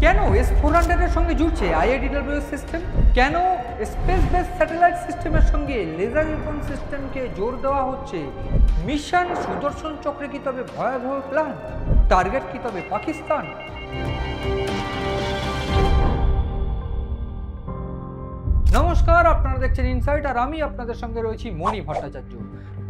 কেন S-400 এর সঙ্গে জুড়ছে IADWS সিস্টেম? কেন স্পেস বেস স্যাটেলাইট সিস্টেমের সঙ্গে লেজার ওয়েপন সিস্টেমকে জোর দেওয়া হচ্ছে? মিশন সুদর্শন চক্রে কি তবে ভয়াবহ প্ল্যান? টার্গেট কি তবে পাকিস্তান? নমস্কার, আপনারা দেখছেন ইনসাইট আর আমি আপনাদের সঙ্গে রয়েছি মণি ভট্টাচার্য।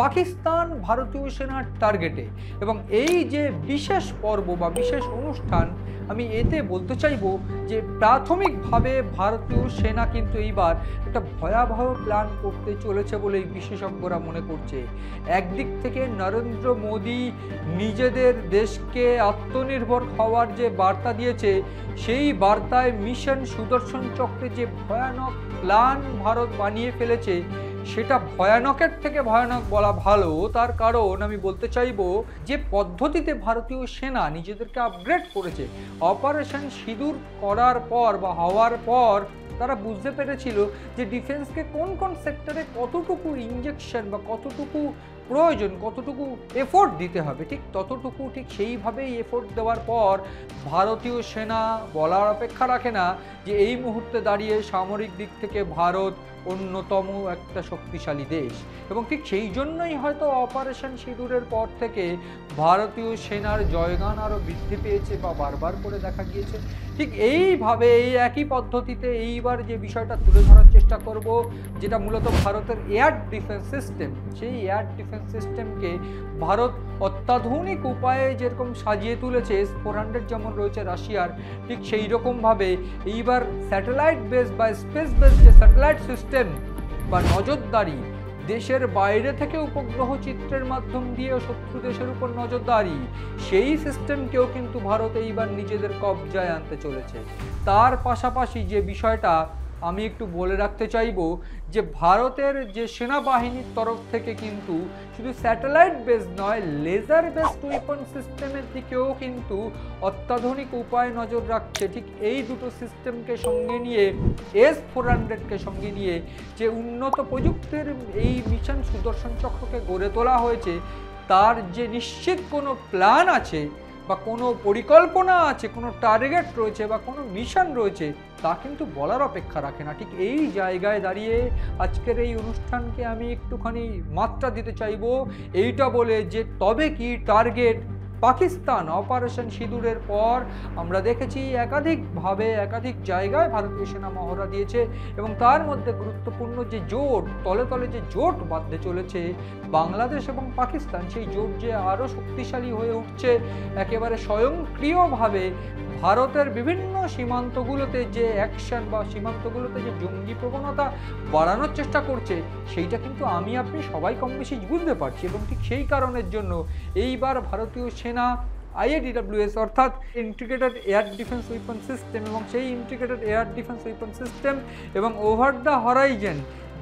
পাকিস্তান ভারতীয় সেনার টার্গেটে এবং এই যে বিশেষ পর্ব বা বিশেষ অনুষ্ঠান, আমি এতে বলতে চাইবো যে প্রাথমিকভাবে ভারতীয় সেনা কিন্তু এইবার একটা ভয়াবহ প্ল্যান করতে চলেছে বলেই বিশেষজ্ঞরা মনে করছে। একদিক থেকে নরেন্দ্র মোদী নিজেদের দেশকে আত্মনির্ভর হওয়ার যে বার্তা দিয়েছে, সেই বার্তায় মিশন সুদর্শন চক্রে যে ভয়ানক প্ল্যান ভারত বানিয়ে ফেলেছে, সেটা ভয়ানকের থেকে ভয়ানক বলা ভালো। তার কারণ আমি বলতে চাইবো যে পদ্ধতিতে ভারতীয় সেনা নিজেদেরকে আপগ্রেড করেছে, অপারেশন সিঁদুর করার পর বা হওয়ার পর তারা বুঝতে পেরেছিল যে ডিফেন্সকে কোন কোন সেক্টরে কতটুকু ইঞ্জেকশন বা কতটুকু প্রয়োজন, কতটুকু এফোর্ট দিতে হবে, ঠিক ততটুকু ঠিক সেইভাবেই এফোর্ট দেওয়ার পর ভারতীয় সেনা বলার অপেক্ষা রাখে না যে এই মুহূর্তে দাঁড়িয়ে সামরিক দিক থেকে ভারত অন্যতম একটা শক্তিশালী দেশ। এবং ঠিক সেই জন্যই হয়তো অপারেশন সিঁদুরের পর থেকে ভারতীয় সেনার জয়গান আরও বৃদ্ধি পেয়েছে বা বারবার করে দেখা গিয়েছে। ঠিক এইভাবে এই একই পদ্ধতিতে এইবার যে বিষয়টা তুলে ধরার চেষ্টা করব, যেটা মূলত ভারতের এয়ার ডিফেন্স সিস্টেম, সেই এয়ার ডিফেন্স সিস্টেমকে ভারত অত্যাধুনিক উপায়ে যেরকম সাজিয়ে তুলেছে, S-400 যেমন রয়েছে রাশিয়ার, ঠিক সেই রকমভাবে এইবার স্যাটেলাইট বেস বা স্পেস বেস যে স্যাটেলাইট সিস্টেম বা নজরদারি, দেশের বাইরে থেকে উপগ্রহ চিত্রের মাধ্যম দিয়ে শত্রু দেশের উপর নজরদারি, সেই সিস্টেমকেও কিন্তু ভারত এইবার নিজেদের কবজায় আনতে চলেছে। তার পাশাপাশি যে বিষয়টা আমি একটু বলে রাখতে চাইবো যে ভারতের যে সেনাবাহিনীর তরফ থেকে কিন্তু শুধু স্যাটেলাইট বেস নয়, লেজার বেসড ওয়েপন সিস্টেমের দিকেও কিন্তু অত্যাধুনিক উপায়ে নজর রাখছে। ঠিক এই দুটো সিস্টেমকে সঙ্গে নিয়ে, S-400কে সঙ্গে নিয়ে যে উন্নত প্রযুক্তির এই মিশন সুদর্শন চক্রকে গড়ে তোলা হয়েছে, তার যে নিশ্চিত কোনো প্ল্যান আছে বা কোনো পরিকল্পনা আছে, কোনো টার্গেট রয়েছে বা কোনো মিশন রয়েছে, তা কিন্তু বলার অপেক্ষা রাখে না। ঠিক এই জায়গায় দাঁড়িয়ে আজকের এই অনুষ্ঠানকে আমি একটুখানি মাত্রা দিতে চাইবো এইটা বলে যে তবে কি টার্গেট পাকিস্তান? অপারেশন সিঁদুরের পর আমরা দেখেছি একাধিকভাবে একাধিক জায়গায় ভারতীয় সেনা মহড়া দিয়েছে এবং তার মধ্যে গুরুত্বপূর্ণ যে জোট, তলে তলে যে জোট বাঁধতে চলেছে বাংলাদেশ এবং পাকিস্তান, সেই জোট যে আরও শক্তিশালী হয়ে উঠছে, একেবারে স্বয়ংক্রিয়ভাবে ভারতের বিভিন্ন সীমান্তগুলোতে যে অ্যাকশন বা সীমান্তগুলোতে যে জঙ্গি প্রবণতা বাড়ানোর চেষ্টা করছে, সেইটা কিন্তু আমি আপনি সবাই কম বেশি বুঝতে পারছি। এবং ঠিক সেই কারণের জন্য এইবার ভারতীয় সেনা IADWS অর্থাৎ integrated air defence weapon system এবং সেই integrated air defence weapon system এবং ওভার দ্য হরাইজন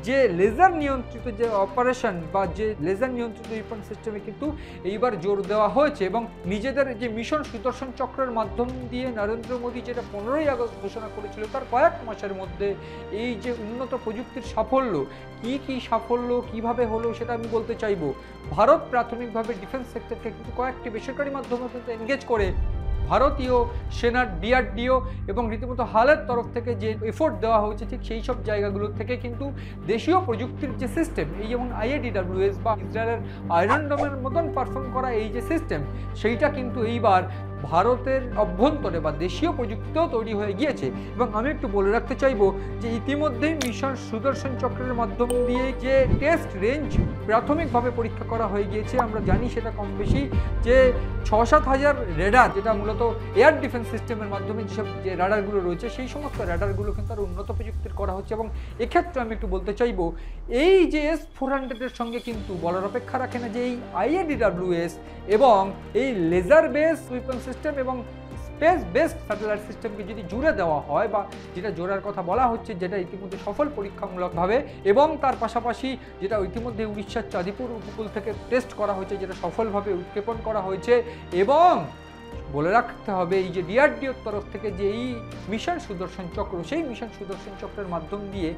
যে লেজার নিয়ন্ত্রিত যে অপারেশন বা যে লেজার নিয়ন্ত্রিত ওয়েপন সিস্টেমে কিন্তু এইবার জোর দেওয়া হয়েছে। এবং নিজেদের যে মিশন সুদর্শন চক্রের মাধ্যম দিয়ে নরেন্দ্র মোদী যেটা 15ই আগস্ট ঘোষণা করেছিল, তার কয়েক মাসের মধ্যে এই যে উন্নত প্রযুক্তির সাফল্য, কি সাফল্য কিভাবে হলো সেটা আমি বলতে চাইবো। ভারত প্রাথমিকভাবে ডিফেন্স সেক্টরকে কিন্তু কয়েকটি বেসরকারি মাধ্যমে কিন্তু এনগেজ করে ভারতীয় সেনার DRDO এবং রীতিমতো হালের তরফ থেকে যে এফোর্ট দেওয়া হয়েছে, ঠিক সেই সব জায়গাগুলোর থেকে কিন্তু দেশীয় প্রযুক্তির যে সিস্টেম, এই যেমন IADWS বা ইসরায়েলের আয়রন ডোমের মতন পারফর্ম করা এই যে সিস্টেম, সেইটা কিন্তু এইবার ভারতের অভ্যন্তরে বা দেশীয় প্রযুক্তিতেও তৈরি হয়ে গিয়েছে। এবং আমি একটু বলে রাখতে চাইবো যে ইতিমধ্যেই মিশন সুদর্শন চক্রের মাধ্যম দিয়ে যে টেস্ট রেঞ্জ প্রাথমিকভাবে পরীক্ষা করা হয়ে গিয়েছে, আমরা জানি সেটা কম বেশি যে 6-7 হাজার রেডার, যেটা মূলত এয়ার ডিফেন্স সিস্টেমের মাধ্যমে যেসব যে রাডারগুলো রয়েছে, সেই সমস্ত রাডারগুলো কিন্তু আরও উন্নত প্রযুক্তির করা হচ্ছে। এবং এক্ষেত্রে আমি একটু বলতে চাইবো এই যে S-400-এর সঙ্গে কিন্তু বলার অপেক্ষা রাখে না যে এই IADWS এবং এই লেজার বেস ওয়েপন সিস্টেম এবং স্পেস বেসড স্যাটেলাইট সিস্টেমকে যদি জুড়ে দেওয়া হয় বা যেটা জোড়ার কথা বলা হচ্ছে, যেটা ইতিমধ্যে সফল পরীক্ষামূলকভাবে, এবং তার পাশাপাশি যেটা ইতিমধ্যে উড়িষ্যার চাঁদিপুর উপকূল থেকে টেস্ট করা হয়েছে, যেটা সফলভাবে উৎক্ষেপণ করা হয়েছে। এবং বলে রাখতে হবে এই যে DRDOর তরফ থেকে যে এই মিশন সুদর্শন চক্র, সেই মিশন সুদর্শন চক্রের মাধ্যম দিয়ে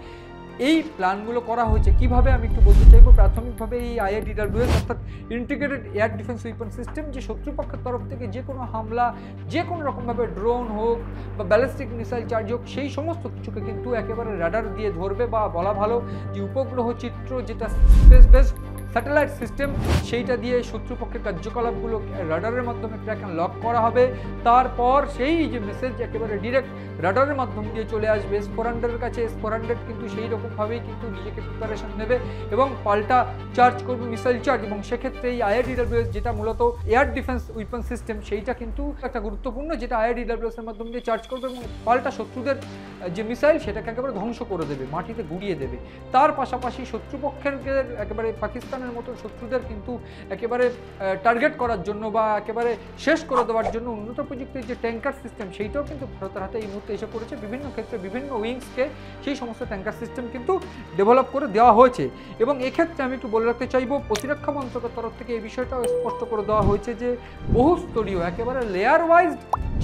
এই প্ল্যানগুলো করা হয়েছে কিভাবে আমি একটু বলতে চাইবো। প্রাথমিকভাবে এই IRDWS অর্থাৎ integrated air defence weapon system, যে শত্রুপক্ষের তরফ থেকে যে কোনো হামলা যে কোনো রকমভাবে ড্রোন হোক বা ব্যালিস্টিক মিসাইল চার্জ হোক সেই সমস্ত কিছুকে কিন্তু একেবারে রাডার দিয়ে ধরবে, বা বলা ভালো যে উপগ্রহ চিত্র যেটা স্পেস বেসড স্যাটেলাইট সিস্টেম সেইটা দিয়ে শত্রুপক্ষের কার্যকলাপগুলো রাডারের মাধ্যমে ট্র্যাক অ্যান্ড লক করা হবে। তারপর সেই যে মেসেজ একেবারে ডিরেক্ট রাডারের মাধ্যম দিয়ে চলে আসবে S-400-এর কাছে। S-400 কিন্তু সেই রকমভাবেই কিন্তু নিজেকে প্রিপারেশন নেবে এবং পাল্টা চার্জ করবে মিসাইল চার্জ, এবং সেক্ষেত্রে এই IRDWS যেটা মূলত এয়ার ডিফেন্স উইপন সিস্টেম সেইটা কিন্তু একটা গুরুত্বপূর্ণ, যেটা IRDWS-এর মাধ্যম দিয়ে চার্জ করবে এবং পাল্টা শত্রুদের যে মিসাইল সেটাকে একেবারে ধ্বংস করে দেবে, মাটিতে গুড়িয়ে দেবে। তার পাশাপাশি শত্রুপক্ষের একেবারে পাকিস্তানের মতো শত্রুদের কিন্তু একেবারে টার্গেট করার জন্য বা একেবারে শেষ করে দেওয়ার জন্য উন্নত প্রযুক্তির যে ট্যাঙ্কার সিস্টেম সেইটাও কিন্তু ভারতের হাতে এই মুহূর্তে এসে পড়েছে। বিভিন্ন ক্ষেত্রে বিভিন্ন উইংসকে সেই সমস্ত ট্যাঙ্কার সিস্টেম কিন্তু ডেভেলপ করে দেওয়া হয়েছে। এবং এক্ষেত্রে আমি একটু বলে রাখতে চাইবো, প্রতিরক্ষা মন্ত্রকের তরফ থেকে এই বিষয়টাও স্পষ্ট করে দেওয়া হয়েছে যে বহুস্তরীয় একেবারে লেয়ার ওয়াইজ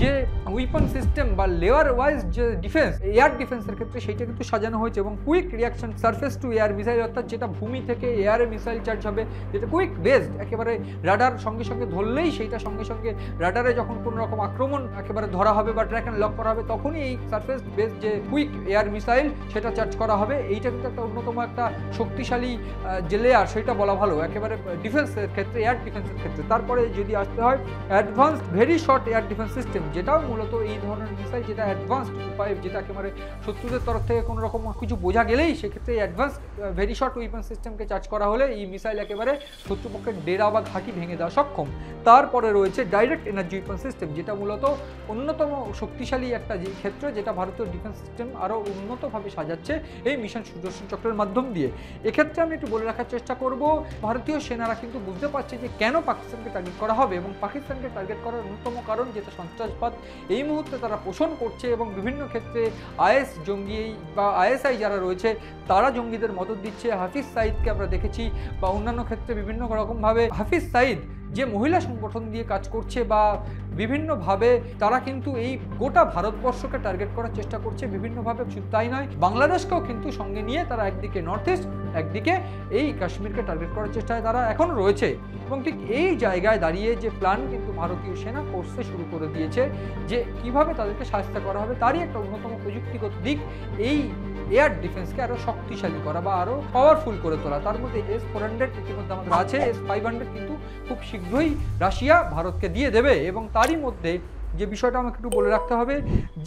যে উইপন সিস্টেম বা লেয়ার ওয়াইজ যে ডিফেন্স এয়ার ডিফেন্সের ক্ষেত্রে সেইটা কিন্তু সাজানো হয়েছে। এবং quick reaction surface two air missile, অর্থাৎ যেটা ভূমি থেকে এয়ারে মিসাইল চার্জ হবে, যেটা কুইক বেসড, একেবারে রাডার সঙ্গে সঙ্গে ধরলেই সেইটা সঙ্গে সঙ্গে রাডারে যখন কোনো রকম আক্রমণ একেবারে ধরা হবে বা ট্র্যাক অ্যান্ড লক করা হবে তখনই এই সারফেস বেসড যে কুইক এয়ার মিসাইল সেটা চার্জ করা হবে। এইটা কিন্তু একটা অন্যতম একটা শক্তিশালী যে লেয়ার সেটা বলা ভালো একেবারে ডিফেন্সের ক্ষেত্রে, এয়ার ডিফেন্সের ক্ষেত্রে। তারপরে যদি আসতে হয় advanced very short air defence system, যেটাও মূলত এই ধরনের মিসাইল যেটা অ্যাডভান্সড উপায়, যেটা একেবারে শত্রুদের তরফ থেকে কোনো রকম কিছু বোঝা গেলেই সেক্ষেত্রে অ্যাডভান্সড ভেরি শর্ট উইপন সিস্টেমকে চার্জ করা হলে এই মিসাইল একেবারে শত্রুপক্ষের ডেরা বা ঘাঁটি ভেঙে দেওয়া সক্ষম। তারপরে রয়েছে ডাইরেক্ট এনার্জি উইপন সিস্টেম, যেটা মূলত অন্যতম শক্তিশালী একটা যে ক্ষেত্র, যেটা ভারতীয় ডিফেন্স সিস্টেম আরও উন্নতভাবে সাজাচ্ছে এই মিশন সুদর্শন চক্রের মাধ্যম দিয়ে। এক্ষেত্রে আমি একটু বলে রাখার চেষ্টা করব, ভারতীয় সেনারা কিন্তু বুঝতে পারছে যে কেন পাকিস্তানকে টার্গেট করা হবে, এবং পাকিস্তানকে টার্গেট করার অন্যতম কারণ যেটা সন্ত্রাসবাদ এই মুহূর্তে তারা পোষণ করছে, এবং বিভিন্ন ক্ষেত্রে IS জঙ্গি বা ISI যারা রয়েছে তারা জঙ্গিদের মদত দিচ্ছে। হাফিজ সাইদকে আমরা দেখেছি, বা অন্যান্য ক্ষেত্রে বিভিন্ন রকমভাবে হাফিজ সাইদ যে মহিলা সংগঠন দিয়ে কাজ করছে বা বিভিন্নভাবে তারা কিন্তু এই গোটা ভারতবর্ষকে টার্গেট করার চেষ্টা করছে বিভিন্নভাবে। শুধু তাই নয়, বাংলাদেশকেও কিন্তু সঙ্গে নিয়ে তারা একদিকে নর্থ ইস্ট, একদিকে এই কাশ্মীরকে টার্গেট করার চেষ্টায় তারা এখনও রয়েছে। এবং ঠিক এই জায়গায় দাঁড়িয়ে যে প্ল্যান কিন্তু ভারতীয় সেনা করতে শুরু করে দিয়েছে যে কিভাবে তাদেরকে সাহায্য করা হবে, তারই একটা অন্যতম প্রযুক্তিগত দিক এই এয়ার ডিফেন্সকে আরও শক্তিশালী করা বা আরও পাওয়ারফুল করে তোলা। তার মধ্যে S-400 ইতিমধ্যে আমাদের আছে, S-500 কিন্তু খুব শীঘ্রই রাশিয়া ভারতকে দিয়ে দেবে। এবং তারই মধ্যে যে বিষয়টা আমাকে একটু বলে রাখতে হবে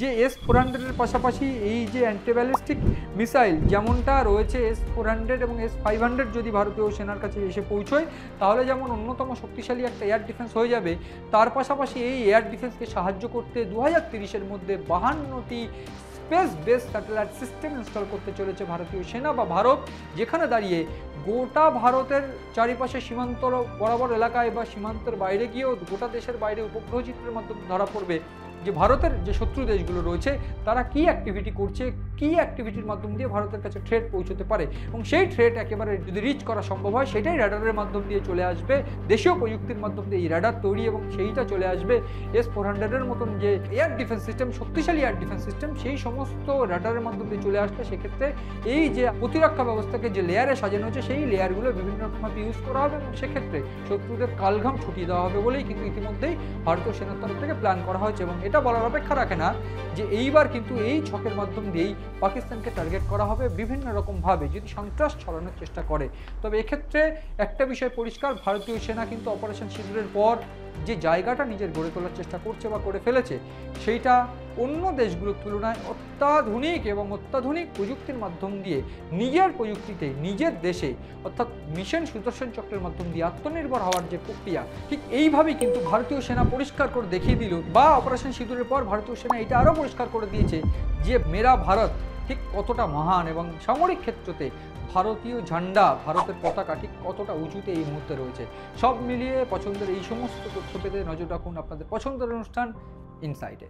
যে S-400-এর পাশাপাশি এই যে অ্যান্টিব্যালিস্টিক মিসাইল যেমনটা রয়েছে S-400 এবং S-500 যদি ভারতীয় সেনার কাছে এসে পৌঁছয় তাহলে যেমন অন্যতম শক্তিশালী একটা এয়ার ডিফেন্স হয়ে যাবে, তার পাশাপাশি এই এয়ার ডিফেন্সকে সাহায্য করতে 2030-এর মধ্যে 52টি space base satellite system install করতে চলেছে ভারতীয় সেনা বা ভারত, যেখানে দাঁড়িয়ে গোটা ভারতের চারিপাশে সীমান্ত বরাবর এলাকায় বা সীমান্তের বাইরে গিয়েও গোটা দেশের বাইরে উপগ্রহ চিত্রের মাধ্যমে ধরা পড়বে যে ভারতের যে শত্রু দেশগুলো রয়েছে তারা কি অ্যাক্টিভিটি করছে, কি অ্যাক্টিভিটির মাধ্যম দিয়ে ভারতের কাছে থ্রেট পৌঁছতে পারে। এবং সেই থ্রেট একেবারে যদি রিচ করা সম্ভব হয় সেটাই র্যাডারের মাধ্যম দিয়ে চলে আসবে, দেশীয় প্রযুক্তির মাধ্যম দিয়ে এই র্যাডার তৈরি, এবং সেইটা চলে আসবে S-400-এর মতন যে এয়ার ডিফেন্স সিস্টেম, শক্তিশালী এয়ার ডিফেন্স সিস্টেম, সেই সমস্ত র্যাডারের মাধ্যম দিয়ে চলে আসলে সেক্ষেত্রে এই যে প্রতিরক্ষা ব্যবস্থাকে যে লেয়ারে সাজানো হচ্ছে সেই লেয়ারগুলো বিভিন্ন রকমভাবে ইউজ করা হবে, এবং সেক্ষেত্রে শত্রুদের কালঘাম ছুটিয়ে দেওয়া হবে বলেই কিন্তু ইতিমধ্যেই ভারতীয় সেনার তরফ থেকে প্ল্যান করা হয়েছে। এবং এটা বলার অপেক্ষা রাখে না যে এইবার কিন্তু এই ছকের মাধ্যম দিয়েই পাকিস্তানকে টার্গেট করা হবে বিভিন্ন রকমভাবে যদি সন্ত্রাস ছড়ানোর চেষ্টা করে। তবে এক্ষেত্রে একটা বিষয় পরিষ্কার, ভারতীয় সেনা কিন্তু অপারেশন সিঁদুরের পর যে জায়গাটা নিজের গড়ে তোলার চেষ্টা করছে বা করে ফেলেছে সেইটা অন্য দেশগুলোর তুলনায় অত্যাধুনিক এবং অত্যাধুনিক প্রযুক্তির মাধ্যম দিয়ে নিজের প্রযুক্তিতে নিজের দেশে অর্থাৎ মিশন সুদর্শন চক্রের মাধ্যম দিয়ে আত্মনির্ভর হওয়ার যে প্রক্রিয়া, ঠিক এইভাবেই কিন্তু ভারতীয় সেনা পরিষ্কার করে দেখিয়ে দিল, বা অপারেশন সিঁদুরের পর ভারতীয় সেনা এটা আরও পরিষ্কার করে দিয়েছে যে মেরা ভারত ঠিক কতটা মহান, এবং সামরিক ক্ষেত্রতে ভারতীয় ঝান্ডা, ভারতের পতাকা ঠিক কতটা উঁচুতে এই মুহূর্তে রয়েছে। সব মিলিয়ে পছন্দের এই সমস্ত তথ্য পেতে নজর রাখুন আপনাদের পছন্দের অনুষ্ঠান ইনসাইটে।